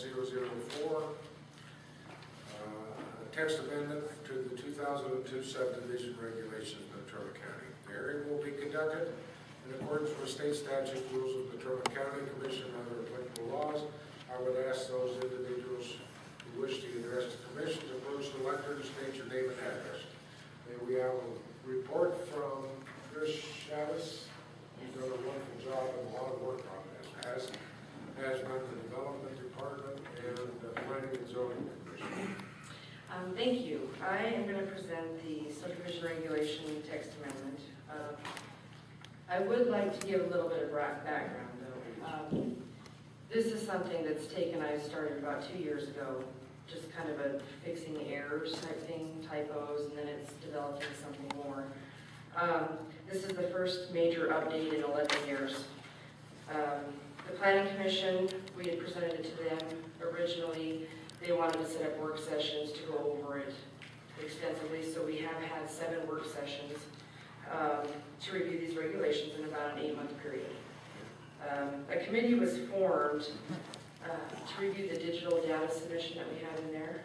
2020-004, text amendment to the 2002 Subdivision Regulations of Natrona County. The hearing will be conducted in accordance with state statute rules of Natrona County Commission and other applicable laws. I would ask those individuals who wish to address the commission to approach the lectern and state your name and address. We have a report from Chris Chavez. He's done a wonderful job and a lot of work on this, as done the Development Department and the Planning and Zoning Commission. Thank you. I am going to present the Subdivision Regulation text amendment. I would like to give a little bit of background, though. This is something that's taken, I started about 2 years ago, just kind of a fixing errors type thing, typos, and then it's developing something more. This is the first major update in 11 years. The Planning Commission, we had presented it to them originally. They wanted to set up work sessions to go over it extensively, so we have had 7 work sessions to review these regulations in about an 8-month period. A committee was formed to review the digital data submission that we have in there.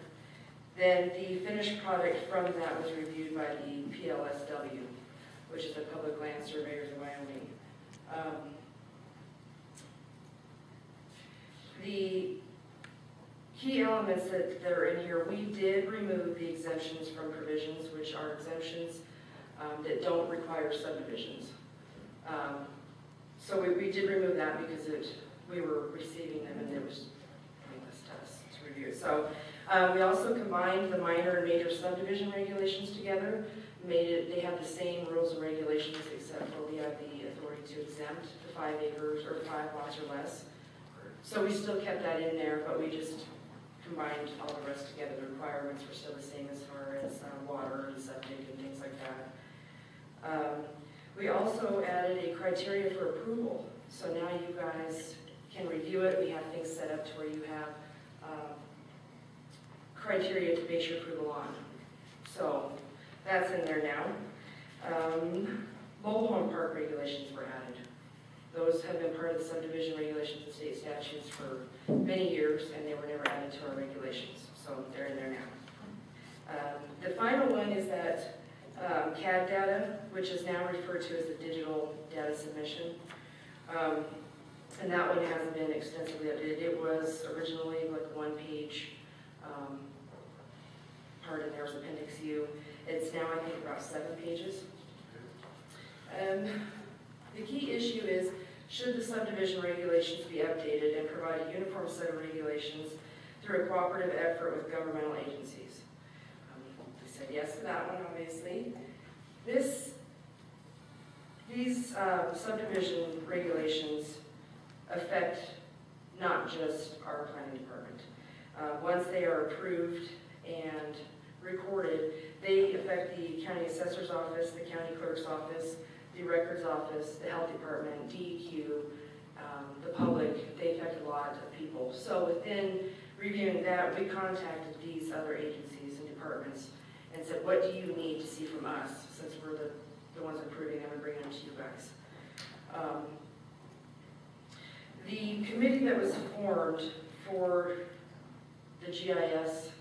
Then the finished product from that was reviewed by the PLSW, which is the Public Land Surveyors of Wyoming. The key elements that are in here, we did remove the exemptions from provisions, which are exemptions that don't require subdivisions. So we did remove that because we were receiving them and it was pointless to us to review. So we also combined the minor and major subdivision regulations together, they have the same rules and regulations except for we have the authority to exempt the 5 acres or 5 lots or less. So we still kept that in there, but we just combined all the rest together. The requirements were still the same as far as water and septic and things like that. We also added a criteria for approval. So now you guys can review it. We have things set up to where you have criteria to base your approval on. So that's in there now. Mobile home park regulations were added. Those have been part of the subdivision regulations and state statutes for many years, and they were never added to our regulations. So they're in there now. The final one is that CAD data, which is now referred to as the digital data submission. And that one has been extensively updated. It was originally like a 1-page part, and there was Appendix U. It's now, I think, about 7 pages. The key issue is, should the subdivision regulations be updated and provide a uniform set of regulations through a cooperative effort with governmental agencies? We said yes to that one, obviously. These subdivision regulations affect not just our planning department. Once they are approved and recorded, they affect the county assessor's office, the county clerk's office, the records office, the health department, DEQ, the public. They affect a lot of people. So within reviewing that, we contacted these other agencies and departments and said, what do you need to see from us, since we're the ones approving them and bringing them to you guys. The committee that was formed for the GIS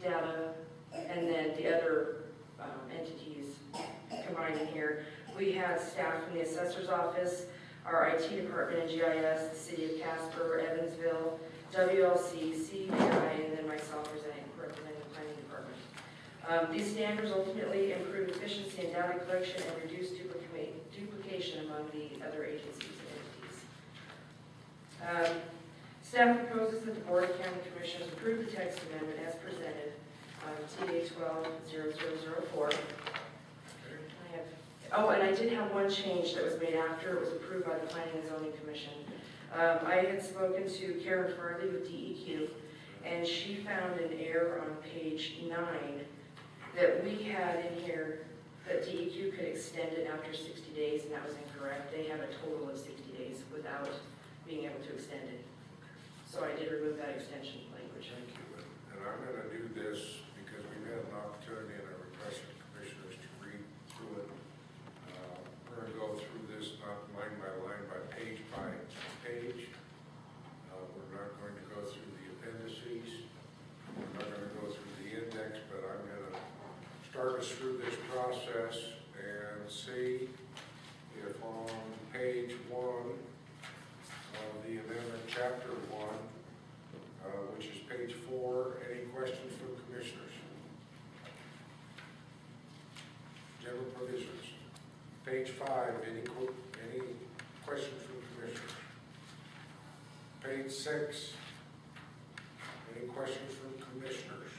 data and then the other entities combined in here, we had staff from the assessor's office, our IT department and GIS, the city of Casper, Evansville, WLC, CBI, and then myself representing the planning department. These standards ultimately improve efficiency in data collection and reduce duplication among the other agencies and entities. Staff proposes that the Board of County Commissioners approve the text amendment as presented on TA 12-0004. Oh, and I did have one change that was made after it was approved by the Planning and Zoning Commission. I had spoken to Karen Farley with DEQ, and she found an error on page 9 that we had in here that DEQ could extend it after 60 days, and that was incorrect. They have a total of 60 days without being able to extend it. So I did remove that extension language. Thank you. And I'm going to do this because we've had an opportunity and I requested commissioners to read through it. We're going to go through this not line by line, but page by page. We're not going to go through the appendix. us through this process and see if on page 1 of the amendment, chapter 1, which is page 4, any questions from commissioners? General provisions. Page 5, any questions from commissioners? Page 6, any questions from commissioners?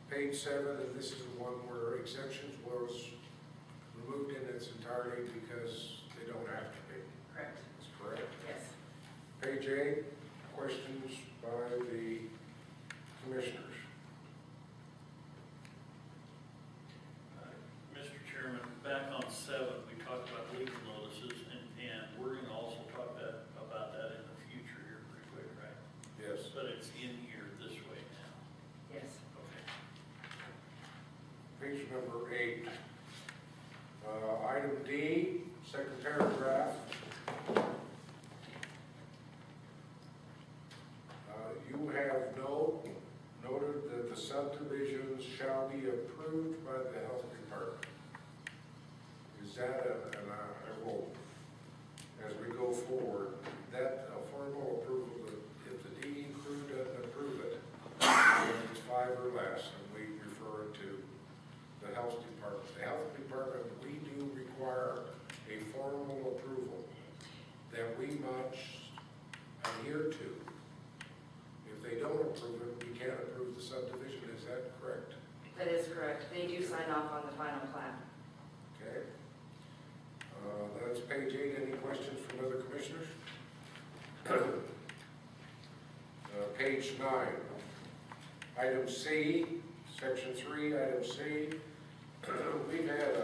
Page 7, and this is the one where exemptions was removed in its entirety because they don't have to be. Correct. That's correct. Yes. Page 8, questions by the commissioners. Mr. Chairman, back on 7, we talked about legal notices, and we're going to also talk about that in the future here pretty quick, right? Yes. But it's in here this way now. Yes. Okay. Page number 8. Item D, second paragraph. You have noted that the subdivisions shall be approved by the health department. Is that I will, as we go forward, that a formal approval, if the DE crew doesn't approve it, if it's 5 or less, and we refer it to the health department. The health department, we do require a formal approval that we must adhere to. If they don't approve it, we can't approve the subdivision. Is that correct? That is correct. They do sign off on the final plan. Okay. That's page 8. Any questions from other commissioners? Page 9. Item C, section 3, item C. We've had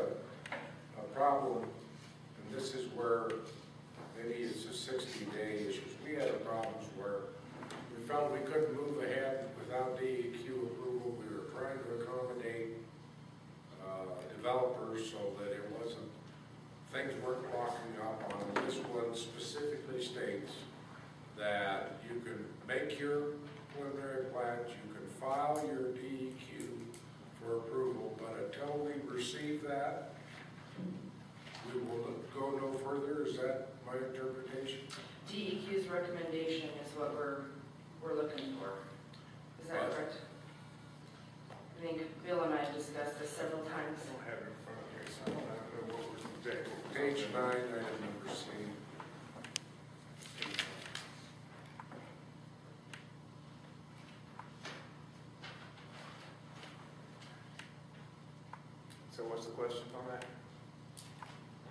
a problem, and this is where maybe it's a 60-day issue. We had problems where we felt we couldn't move ahead without DEQ approval. We were trying to accommodate developers so that it wasn't, things weren't locking up on them. This one specifically states that you can make your preliminary plat, you can file your DEQ for approval, but until we receive that, we will go no further. Is that my interpretation? DEQ's recommendation is what we're looking for. Is that correct? I think Bill and I have discussed this several times. I don't have it in front of me, so I don't know what was exactly. Page 9, item number C. So what's the question on that?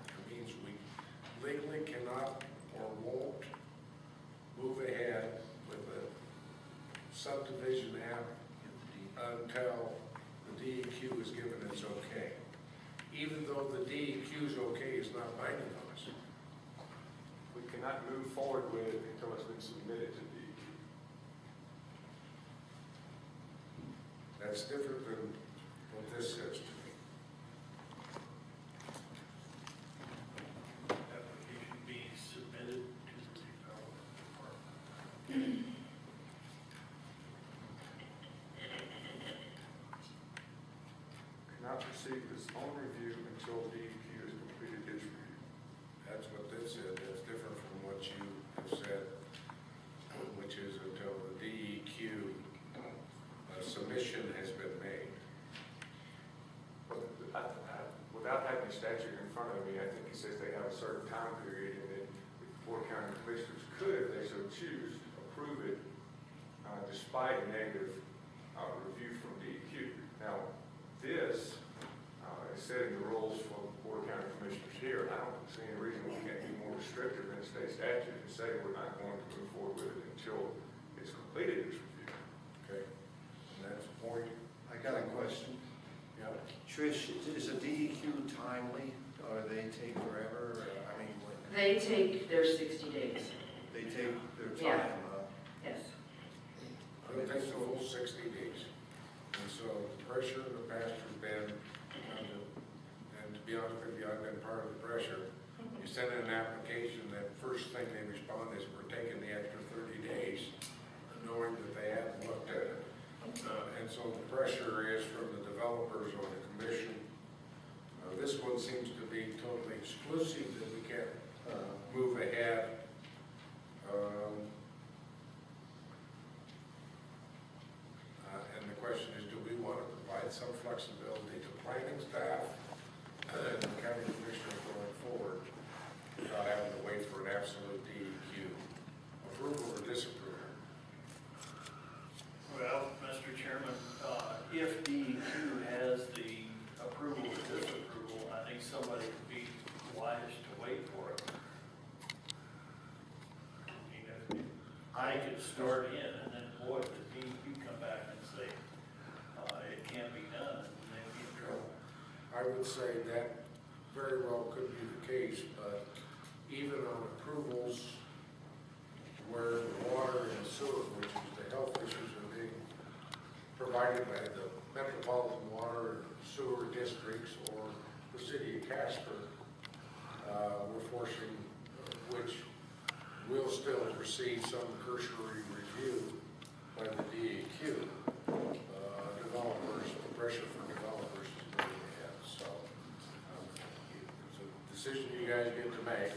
It means we legally cannot or won't move ahead with the subdivision app until the DEQ is given its okay. Even though the DEQ's okay is not binding on us. We cannot move forward with it until it's been submitted to DEQ. That's different than what this says to me. Application being submitted to the development department. Cannot proceed with its own review until DEQ has completed its review. That's what this said. That's different from what you have said, which is until the DEQ submission has been made. But without having the statute in front of me, I think it says they have a certain time period, and then the Board of County Commissioners could, if they so choose, approve it despite a negative review from DEQ. Now, this is setting the rules for the Board of County Commissioners here, and I don't see any reason we can't be more restrictive than the state statute and say we're not going to move forward with it until it's completed its review. Okay? And that's the point. I got a question. Yeah. Trish, is a DEQ timely, or they take forever? I mean, They take their 60 days. they take their Yeah. time. Yes. It takes the whole 60 days. And so the pressure in the past has been, and to be honest with you, I've been part of the pressure. You send in an application, that first thing they respond is, we're taking the extra 30 days, knowing that they haven't looked at it. And so the pressure is from the developers on the commission. This one seems to be totally exclusive, that we can't move ahead. And the question is, do we want to provide some flexibility to planning staff and the county commissioner going forward without having to wait for an absolute DEQ approval or disapproval? Well, Mr. Chairman, if DEQ has the approval or disapproval, I think somebody could be wise to wait for it. I could start in, and then boy, the DEQ come back and say, it can't be done, and they'd be in trouble. I would say that very well could be the case, but even on approvals where the water and sewer, which is the health issues, are being provided by the metropolitan water and sewer districts or the city of Casper, we're forcing, which will still receive some cursory review by the DEQ. Developers, the pressure for developers is moving ahead. So it's a decision you guys get to make.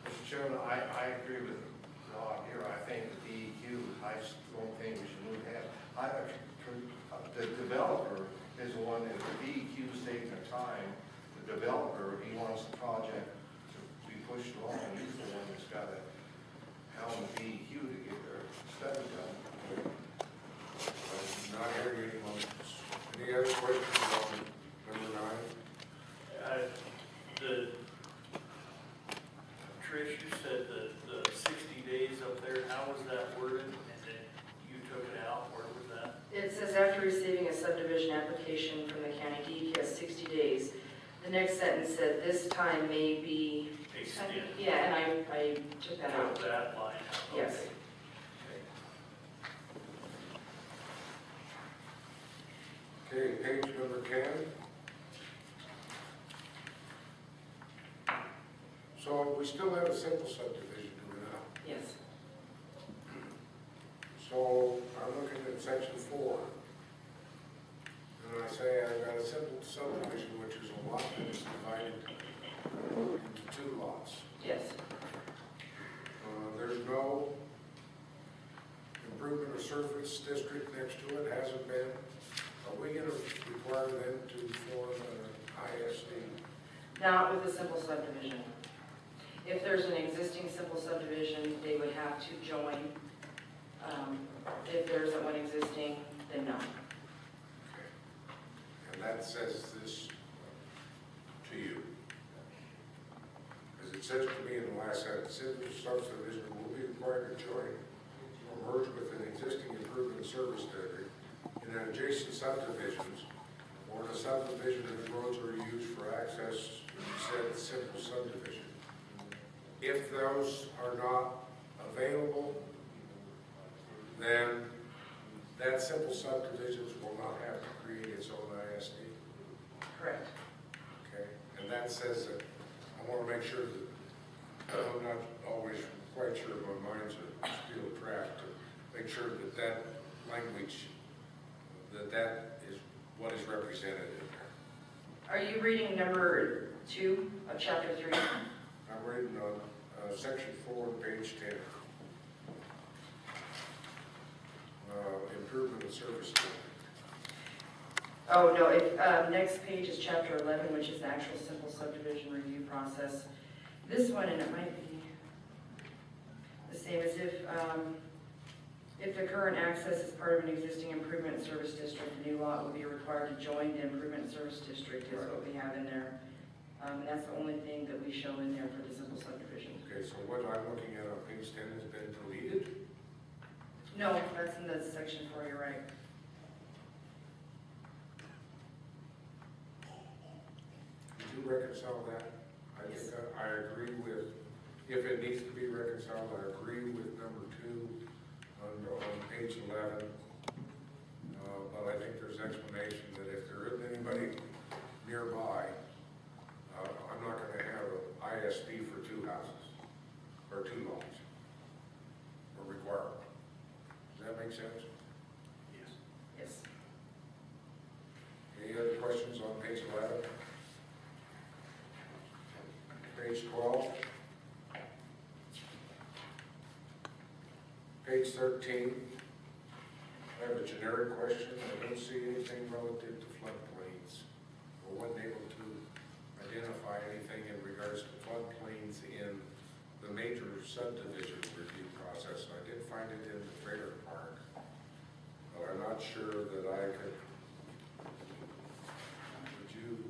Mr. Chairman, I agree with Rob here. I think the DEQ, I don't think we should move ahead. The developer is the one that the DEQ is taking their time. The developer, he wants the project to be pushed along, and he's the one that's got to helm the DEQ to get their study done. Not hearing any motions. Any other questions on number 9? Trish, you said that the 60 days up there, how was that worded? And then you took it out, where was that? It says after receiving a subdivision application from the county, DEQ has 60 days. The next sentence said this time may be. Extended. Yeah, and I took that out. Took that line out. Yes. Okay, page number 10. So we still have a simple subdivision, do we not? Yes. So I'm looking at section 4. And I say I've got a simple subdivision, which is a lot that is divided into 2 lots. Yes. There's no improvement of surface district next to it, hasn't been. Are we going to require them to form an ISD? Not with a simple subdivision. If there's an existing simple subdivision, they would have to join. If there isn't one existing, then no. Okay. And that says this to you. As it says to me in the last sentence, simple subdivision will be required to join or merge with an existing improvement service district in an adjacent subdivisions or in a subdivision if roads are used for access to said simple subdivision. If those are not available, then that simple subdivisions will not have to create its own ISD. Correct. Okay, and that says that I want to make sure that I'm not always quite sure my mind's a steel trap to make sure that that language, that is what is represented in there. Are you reading number 2 of chapter 3? I'm reading on section 4, page 10. Improvement of service. Oh, no, next page is chapter 11, which is the actual simple subdivision review process. This one, and it might be the same as if the current access is part of an existing improvement service district, the new lot will be required to join the improvement service district, is what we have in there. And that's the only thing that we show in there for the simple subdivision. Okay, so what I'm looking at on page 10 has been deleted? No, that's in the section 4, you're right. Did you reconcile that? I think I agree with, if it needs to be reconciled, I agree with number 2 on page 11. But I think there's explanation that if there isn't anybody nearby, I'm not going to have an ISD for 2 houses, or 2 lots, or require. Page 12. Page 13. I have a generic question. I don't see anything relative to floodplains. I wasn't able to identify anything in regards to floodplains in the major subdivision review process. I did find it in the trailer park, but I'm not sure that I could. Would you?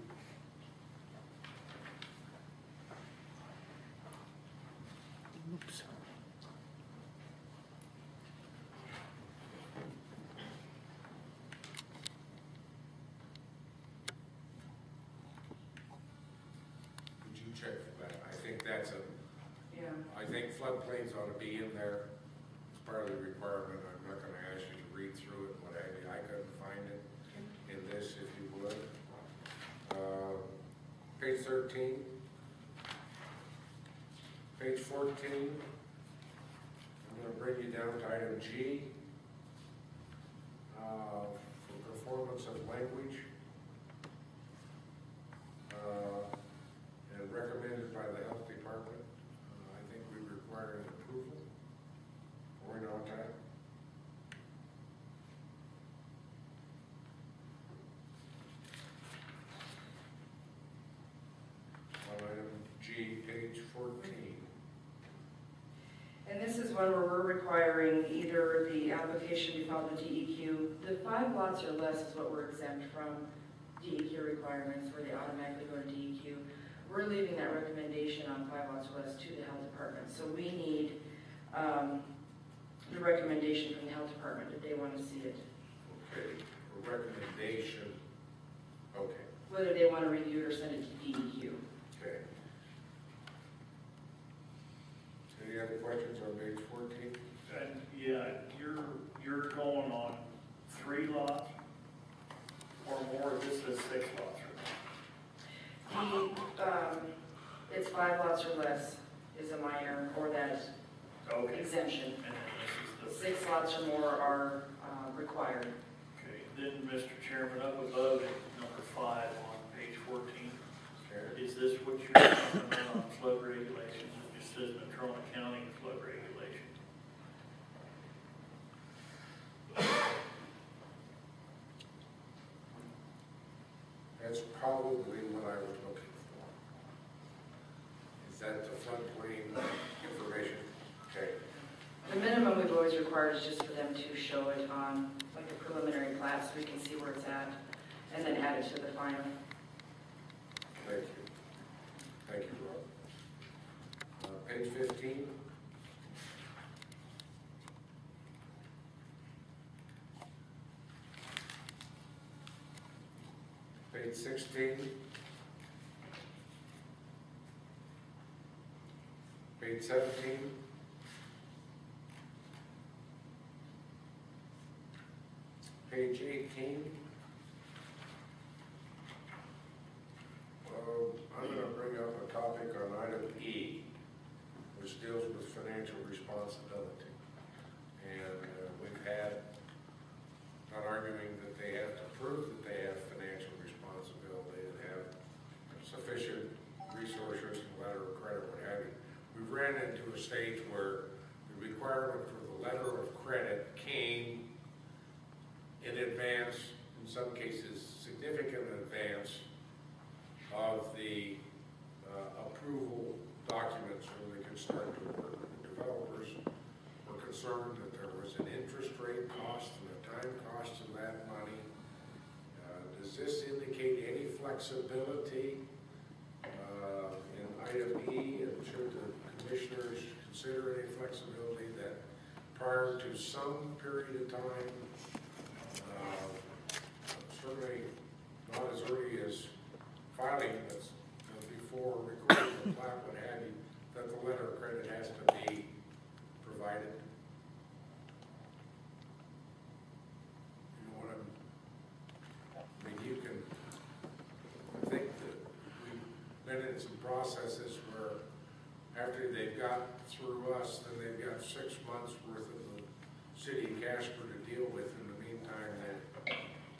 Oops. Would you check for that? I think that's a. Yeah. I think floodplains ought to be in there. It's part of the requirement. I'm not going to ask you to read through it, what have you. I couldn't find it in this, if you would. Page 13. Page 14. I'm going to bring you down to item G. For performance of language. And recommended by the health department. I think we require an approval. Or not that. On item G, page 14. And this is one where we're requiring either the application be filed with DEQ. The 5 lots or less is what we're exempt from DEQ requirements, where they automatically go to DEQ. We're leaving that recommendation on 5 lots or less to the health department. So we need the recommendation from the health department if they want to see it. Okay, a recommendation. Okay, Whether they want to review it or send it to DEQ. okay. Any other questions on page 14? And yeah, you're going on 3 lots or more, this is 6 lots or It's 5 lots or less is a minor, or that more? Okay. exemption. And then this is the 6 lots or more are required. Okay, then, Mr. Chairman, up above at number 5 on page 14, Okay. is this what you're talking about on flood regulations? It just says Natrona County flood regulation. That's probably what I was looking for. Is that the floodplain information? Okay. The minimum we've always required is just for them to show it on like a preliminary plat so we can see where it's at, and then add it to the final. Thank you. Thank you, Rob. Page 15. Page 16. Page 17. Page 18. I'm going to bring up a topic on item E, which deals with financial responsibility. And we've had, not arguing that they have to prove that they have financial responsibility and have sufficient resources, letter of credit, what have you. We ran into a stage where the requirement for the letter of credit came in advance, in some cases significant advance, of the approval documents when they could start to work. The developers were concerned that there was an interest rate cost and a time cost of that money. Does this indicate any flexibility in item E, and should the commissioners consider any flexibility that prior to some period of time, certainly not as early as filing, but before recording the plat, what have you, that the letter of credit has to be provided? You know what I mean, you can, I think that we've been in some processes where after they've got through us, then they've got 6 months worth of the city of Casper to deal with. In the meantime, the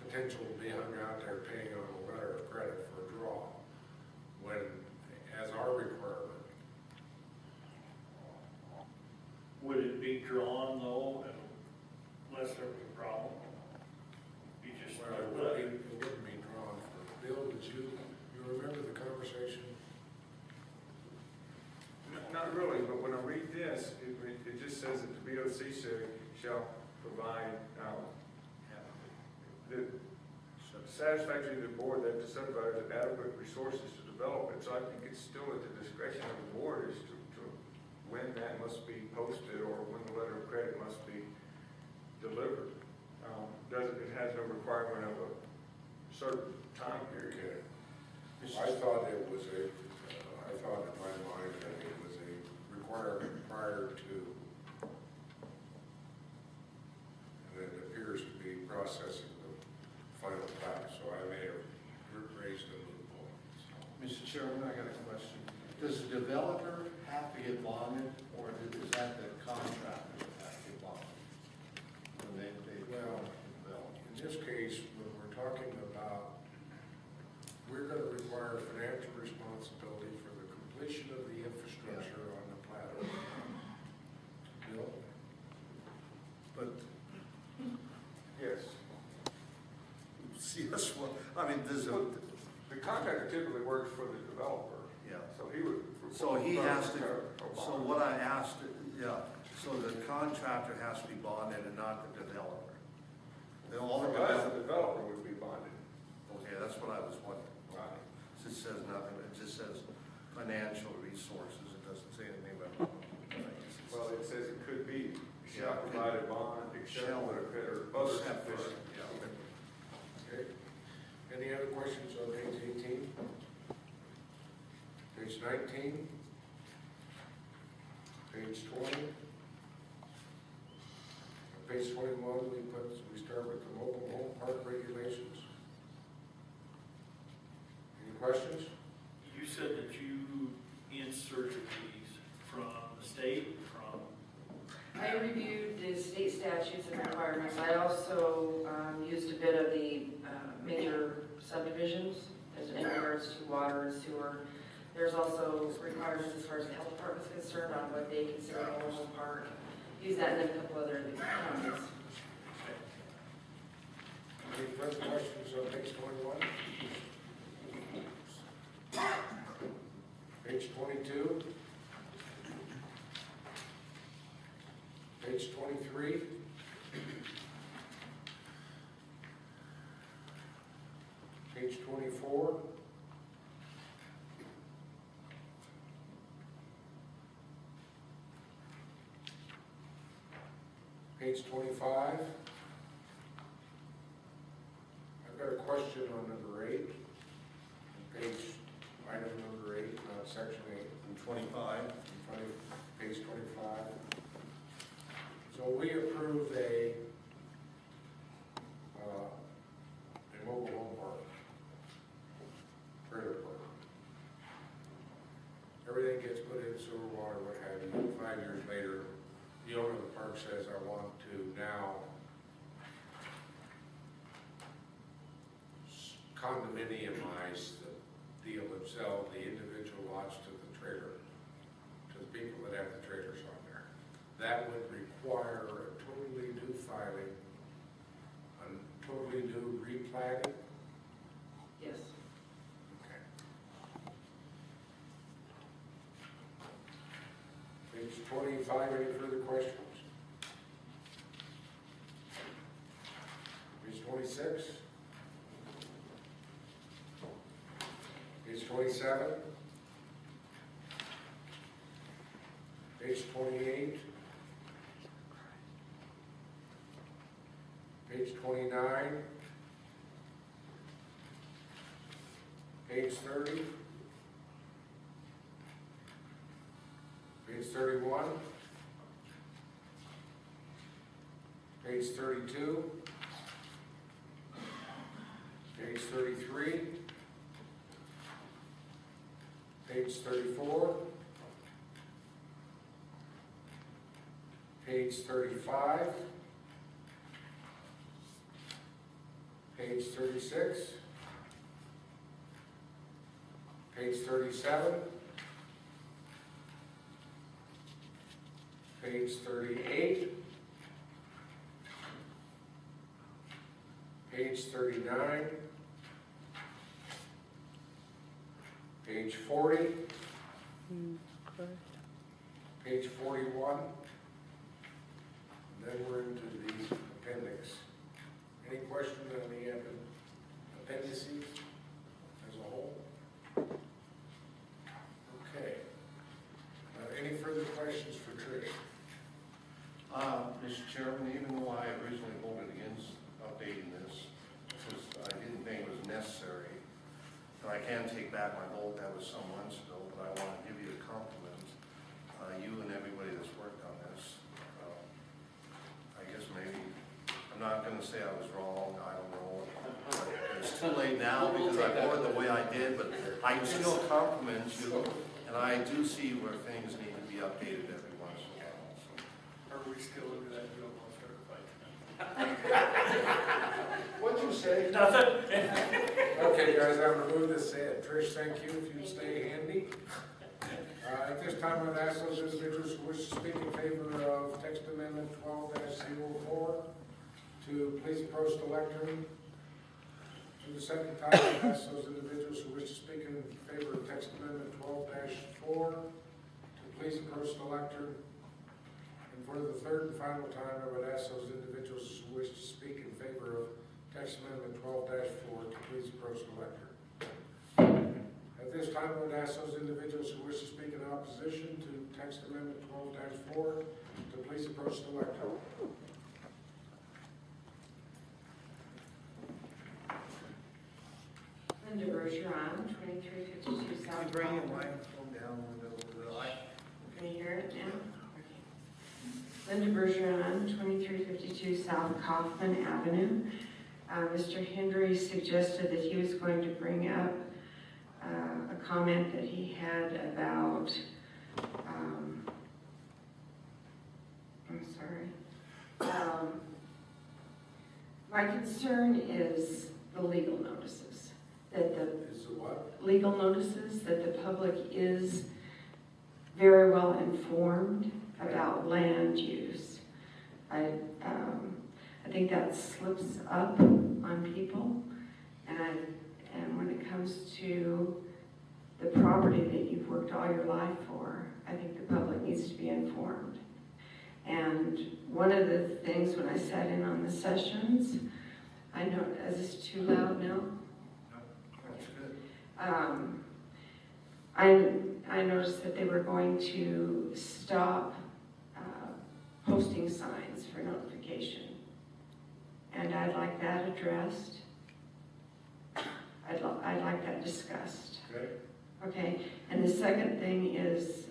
potential to be hung out there paying on a letter of credit for a draw, when, as our requirement, with CSIG shall provide, the satisfactory to the board that the subdivider has adequate resources to develop it. So I think it's still at the discretion of the board as to when that must be posted or when the letter of credit must be delivered. It has no requirement of a certain time period. I thought it was I thought in my mind that it was a requirement prior to, and it appears to be processing the final plat, so I may have raised a loophole. Mr. Chairman, I got a question. Does the developer have to get bonded, or is that the contractor that has to get bonded? When they Well, develop? in this case, when we're talking about, we're going to require financial responsibility for the completion of the infrastructure on the plat. Bill? But, Yes. see, that's what, I mean, there's a, The contractor typically works for the developer, yeah. so he would. So he has to, so bond. what I asked, yeah, so the contractor has to be bonded and not the developer. All the For us, the developer would be bonded. okay, that's what I was wondering. Right. It just says nothing, it just says financial resources, it doesn't say anything about. Well, it says it could be, shall provide a bond, except Shall. or other Except for, sufficient. yeah. Okay. Any other questions on page 18? Page 19? Page 20? On page 21, we start with the mobile home park regulations. Any questions? You said that you inserted these from the state, from, I reviewed the state statutes and requirements. I also used a bit of the major subdivisions in regards to water and sewer. There's also requirements as far as the health department's concerned on what they consider a mobile home park. Use that in a couple other counties. Any further questions on page 21? Page 22? Page 23? Page 24? Page 25? I've got a question on number 8, item number 8, not section 8. And 25, Page 25. So we approve a mobile home park, trailer park. Everything gets put in sewer, water, what have you. 5 years later, the owner of the park says, I want to now condominiumize the deal and sell the individual lots to the trailer, to the people that have the trailers on there. That would require a totally new filing, a totally new replatting. Yes. Okay. Page 25, any further questions? Page 26? Page 27? Page 28? Page 29? Page 30? Page 31? Page 32? Page 33? Page 34? Page 35? Page 36? Page 37? Page 38? Page 39? Page 40? Page 41? then we're into the appendix. Any questions on the appendices as a whole? Okay. Any further questions for Trish? Mr. Chairman, even though I originally voted against updating this, because I didn't think it was necessary, and I can take back my vote, that was some months ago, but I want to give you a compliment, you and everybody that's worked on this. I guess maybe, I'm not going to say I was wrong, I don't know. It's too late now because I voted the way I did, but I still compliment you, and I do see where things need to be updated every once in a while. So. Are we still looking at you almost everybody? What'd you say? Nothing. Okay, guys, I'm gonna move this in. Trish, thank you, if you'd stay handy. At this time, I'd ask those individuals who wish to speak in favor of text amendment 12-04 to please approach the lectern. For the second time, I'd ask those individuals who wish to speak in favor of text amendment 12-4 to please approach the lectern. And for the third and final time, I would ask those individuals who wish to speak in favor of text amendment 12-4 to please approach the lectern. At this time, I would ask those individuals who wish to speak in opposition to text amendment 12-4 to please approach the lectern. Linda Bergeron, 2352 Can South. you bring your Kaufman. microphone down a little bit? Can you hear it now? Okay. Linda Bergeron, 2352 South Kaufman Avenue. Mr. Hendry suggested that he was going to bring up a comment that he had about, I'm sorry. My concern is the legal notices, that the Is the what? legal notices, that the public is very well informed about land use. I think that slips up on people, and when it comes to the property that you've worked all your life for, I think the public needs to be informed. And one of the things when I sat in on the sessions, I know, is this too loud now? That's good. I noticed that they were going to stop posting signs for notification. And I'd like that addressed. I'd like that discussed. Okay. Okay, and the second thing is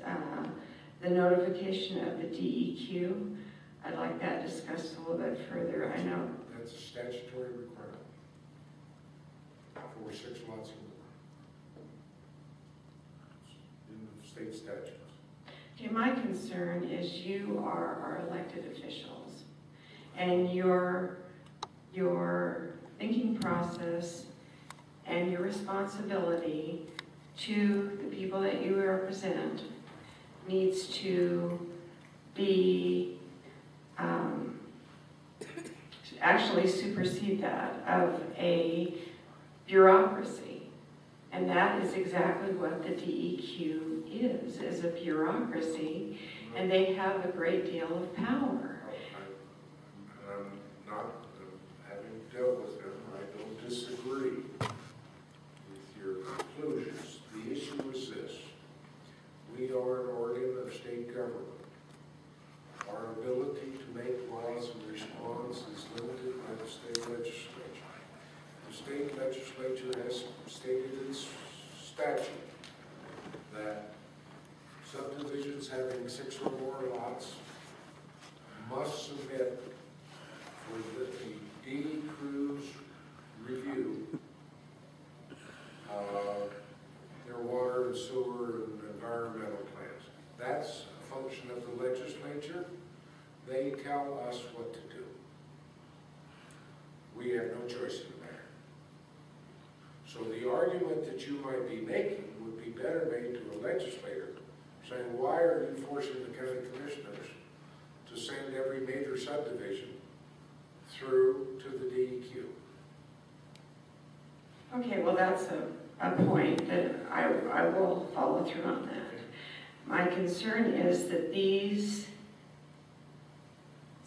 the notification of the DEQ. I'd like that discussed a little bit further. I know. That's a statutory requirement for 6 lots or more in the state statutes. Okay, my concern is you are our elected officials, and your thinking process and your responsibility to the people that you represent needs to be actually supersede that of a bureaucracy. And that is exactly what the DEQ is a bureaucracy, and they have a great deal of power. I'm not, having dealt with them, I don't disagree with your conclusions. The issue is this: we are an organ of state government. Our ability to make laws and response is limited by the state legislature. The state legislature has stated its statute that subdivisions having 6 or more lots must submit for the DD Crew's review their water and sewer and environmental plans. That's a function of the legislature. They tell us what to do. We have no choice in the matter. So the argument that you might be making would be better made to a legislator, saying, why are you forcing the county commissioners to send every major subdivision through to the DEQ? Okay, well, that's a point that I will follow through on that. My concern is that these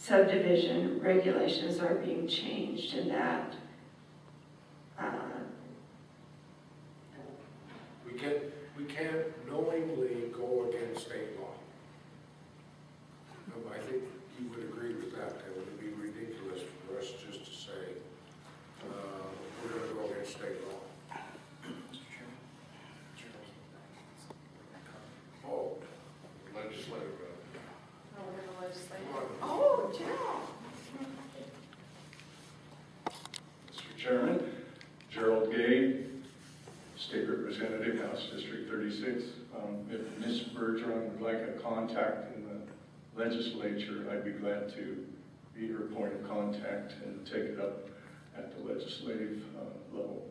subdivision regulations are being changed, and that we can't knowingly go against state law. I think you would agree with that. It would be ridiculous for us just to say, we're going to go against state law. Oh, legislative. Oh, we're gonna legislate. oh, Gerald. Mr. Chairman, Gerald Gay, State Representative, House District 36. If Ms. Bergeron would like a contact in the legislature, I'd be glad to be her point of contact and take it up at the legislative level.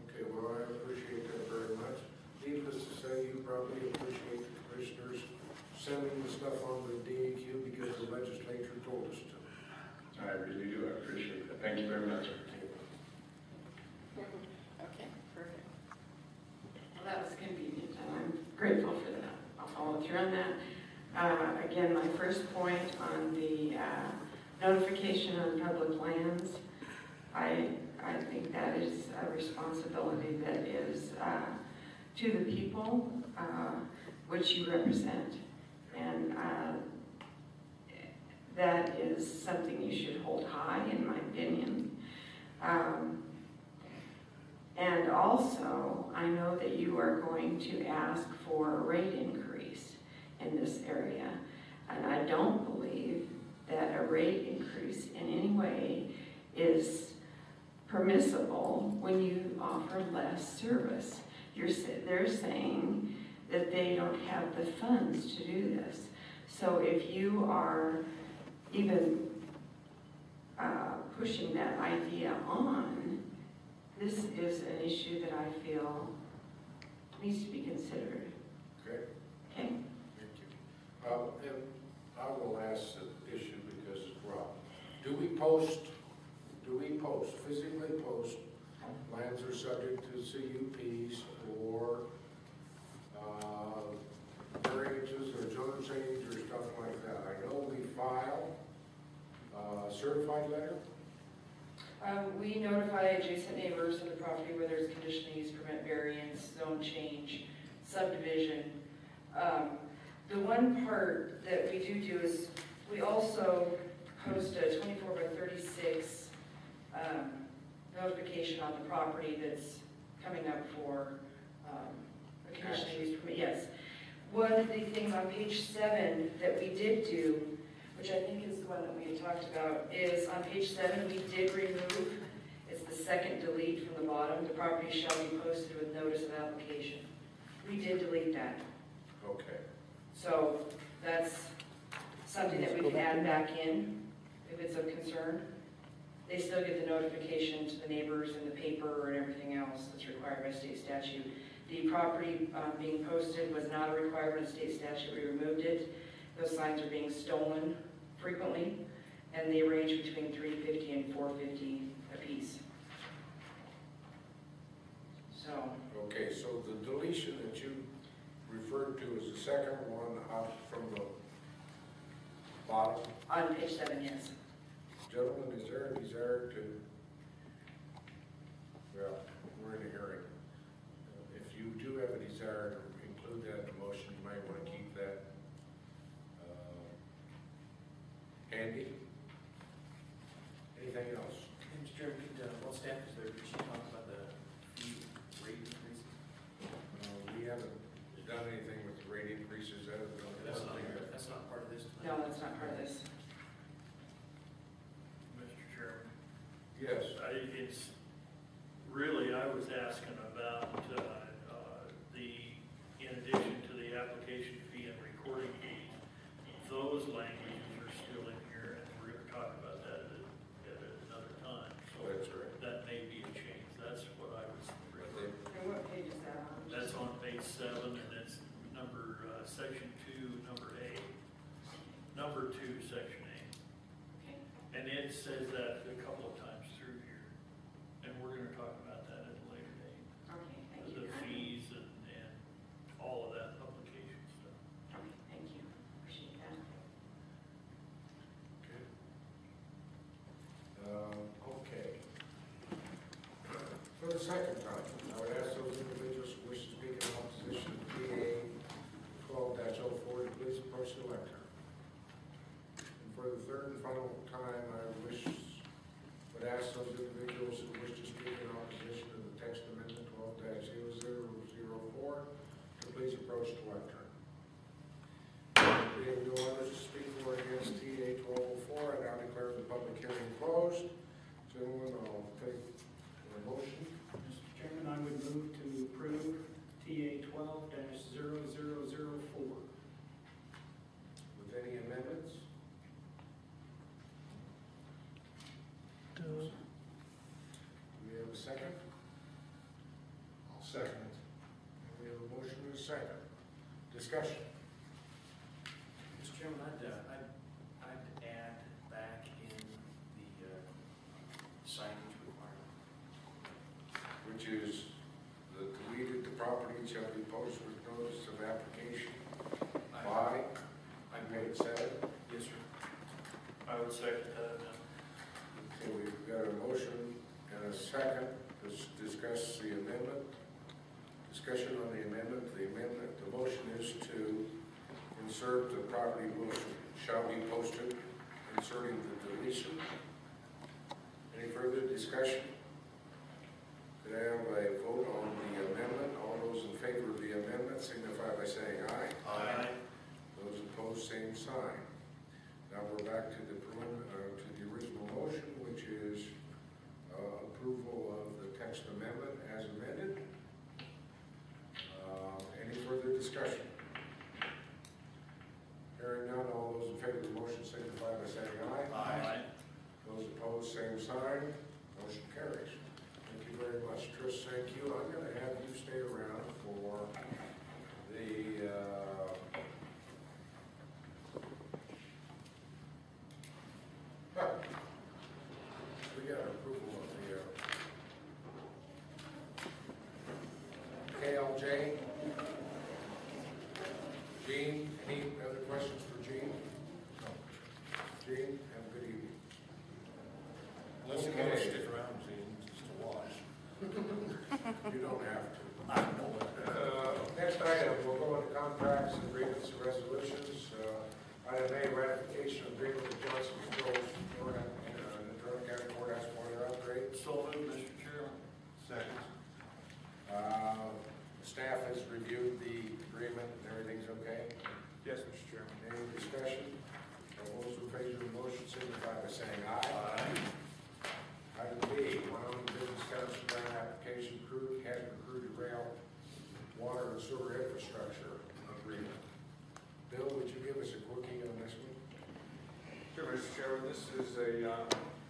Okay, well, I appreciate that very much. Needless to say, you probably appreciate the commissioners sending the stuff on to the DEQ because the legislature told us to. I really do. I appreciate that. Thank you very much. Okay, perfect. Well, that was convenient, and I'm grateful for that. I'll follow through on that. Again, my first point on the notification on public lands, I think that is a responsibility that is to the people which you represent. And that is something you should hold high, in my opinion. And also, I know that you are going to ask for a rate increase in this area. And I don't believe that a rate increase in any way is permissible when you offer less service. They're saying that they don't have the funds to do this. So if you are even pushing that idea on, this is an issue that I feel needs to be considered. Okay? Okay? Thank you. And I will ask the issue because, well, do we physically post lands are subject to CUPs or variances or zone change or stuff like that? I know we file a certified letter. We notify adjacent neighbors of the property where there's conditional use permit variance, zone change, subdivision. The one part that we do is we also post a 24 by 36 notification on the property that's coming up for a conditional use permit. Yes. One of the things on page 7 that we did do, which I think is the one that we had talked about, is on page 7 we did remove, it's the second delete from the bottom, the property shall be posted with notice of application. We did delete that. Okay. So that's something that we can add back in if it's of concern. They still get the notification to the neighbors in the paper and everything else that's required by state statute. The property being posted was not a requirement of state statute. We removed it. Those signs are being stolen frequently, and they range between $350 and $450 a piece. So. Okay, so the deletion that you referred to is the second one up from the bottom. On page 7, yes. Gentlemen, is there a desire to, well, we're in a hearing. If you do have a desire to include that in the motion, you might want to keep that handy. Anything else? Mr. Chairman, while staff is there, could she talk about the fee rate increases? We haven't done anything with the rate increases. That's not part of this tonight. No, that's not part of this. Mr. Chairman. Yes. It's really, I was asking about in addition to the application fee and recording fees, those languages are still in here, and we're going to talk about that at another time. So That's right. that may be a change. That's what I was referring to. And what page is that on? That's on page 7, and it's number, section 2, number A. Number 2, section A. Okay. And it says that a couple of times through here. And we're going to talk about that at a later date. Okay, thank The you. fees and all of that publication stuff. Okay, thank you. Appreciate that. Okay. second time, I would ask those individuals who wish to speak in opposition to PA 12-04 to please approach the lectern. And for the third and final time, I would ask those individuals who wish to speak in opposition to the text amendment 12-0004 to please approach the lectern. Being no others to speak for or against TA 1204, I now declare the public hearing closed. Gentlemen, I'll take a motion. Mr. Chairman, I would move to approve TA 12-0004. With any amendments? Do we have a second? I'll second it. We have a motion and a second. Discussion. Mr. Chairman, I'd add back in the signage requirement. Which is the deleted, the property shall be posted with notice of application by, I made it said. Yes, sir. I would second that. Okay, we've got a motion and a second. Let's discuss the amendment. Discussion on the amendment. The motion is to insert the property shall be posted, inserting the deletion. Any further discussion? Could I have a vote on the amendment? All those in favor of the amendment signify by saying aye. Aye. Those opposed, same sign. Now we're back to the original motion, which is approval of the text amendment as amended. Any further discussion? Hearing none, all those in favor of the motion signify by saying aye. Aye. Those opposed, same sign. Motion carries. Thank you very much. Trish, thank you. I'm going to have you stay around for the we got approval of the KLJ. Gene, any other questions for Gene? No. Gene, have a good evening. Unless you want to stick around, Gene, just to watch. You don't have to. I know it. Next item, we'll go into contracts, agreements, and resolutions. Item A, ratification of agreement with Johnson Controls, Natrona County Courthouse boiler upgrade. So moved, Mr. Chairman. Second. Staff has reviewed the agreement, and everything's okay? Yes, Mr. Chairman. Any discussion? All those in favor of the motion signify by saying aye. Item B, Wyoming Business Council grant application, Casper Crude to Rail, Water and Sewer Infrastructure Agreement. Bill, would you give us a quickie on this one? Sure, Mr. Chairman, this is a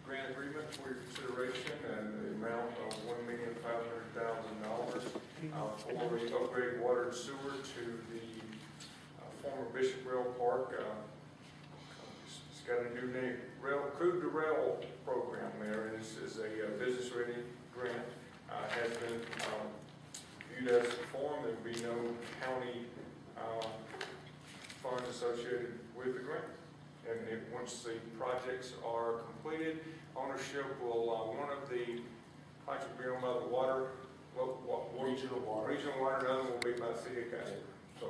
grant agreement for your consideration and the amount of $1,500,000 for upgrade water and sewer to the former Bishop Rail Park. It's got a new name, Crude to Rail program there, and this is a business-ready grant. Has been viewed as a form. There will be no county funds associated with the grant. And once the projects are completed, ownership will, one of the projects will be owned by the regional water, and another will be by the city of Casper. So,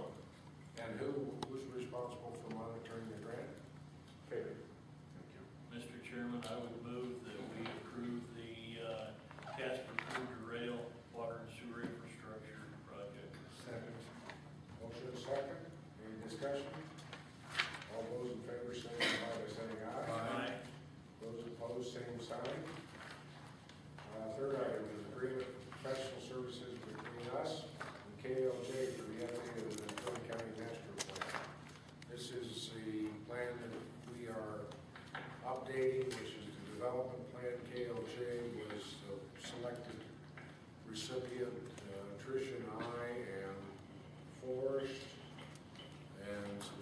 and who's responsible for monitoring the grant? okay. Mr. Chairman, I would move that we approve the Casper Crude to Rail Water and Sewer Infrastructure Project. Second. Motion is second. Any discussion? All those in favor signify by saying aye. Aye. Those opposed, same sign. Third item is agreement for professional services between us and KLJ for the update of the Natrona County Master Plan. This is the plan that we are updating, which is the development plan. KLJ was the selected recipient. Trish and I and Forrest and some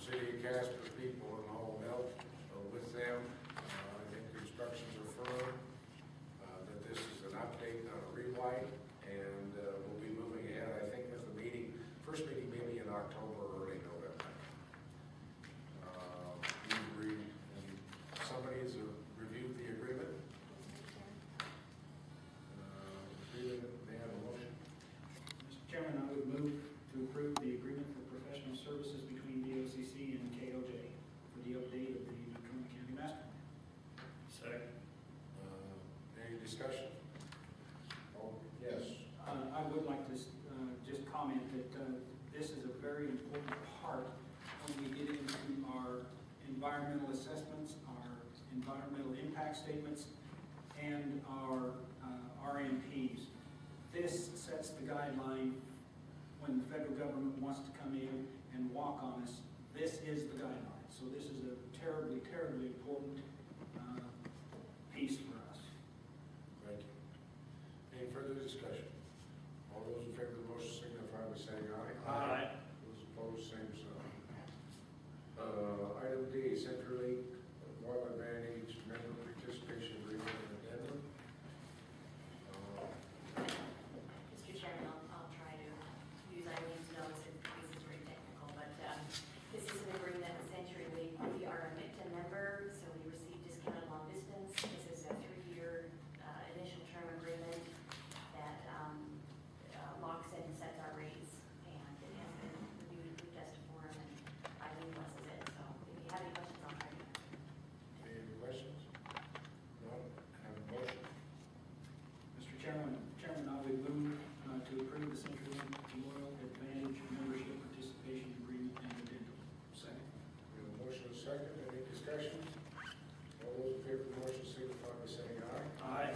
environmental assessments, our environmental impact statements, and our RMPs. This sets the guideline when the federal government wants to come in and walk on us. This is the guideline. So this is a terribly, terribly important piece for us. Thank you. Any further discussion? All those in favor of the motion signify by saying aye. Aye. Those opposed, same sign. Item D, Central Lake Water Advantage Member Participation Agreement and Addendum. Mr. Chairman, I'll try to use Eileen's notes, and this is very technical, but this is an agreement with CenturyLink. We are a MICTA member, so we receive discounted long distance. This is a 3-year initial term agreement that locks in and sets our rates, and it has been reviewed through test form, and Eileen blesses it. So if you have any questions, I'll try to answer. Any questions? No? Have a motion? Mr. Chairman, I would move to approve the CenturyLink Loyal Advantage Membership Participation Agreement and Addendum. Second. We have a motion and a second. Any discussion? All those in favor of the motion signify by saying aye. Aye.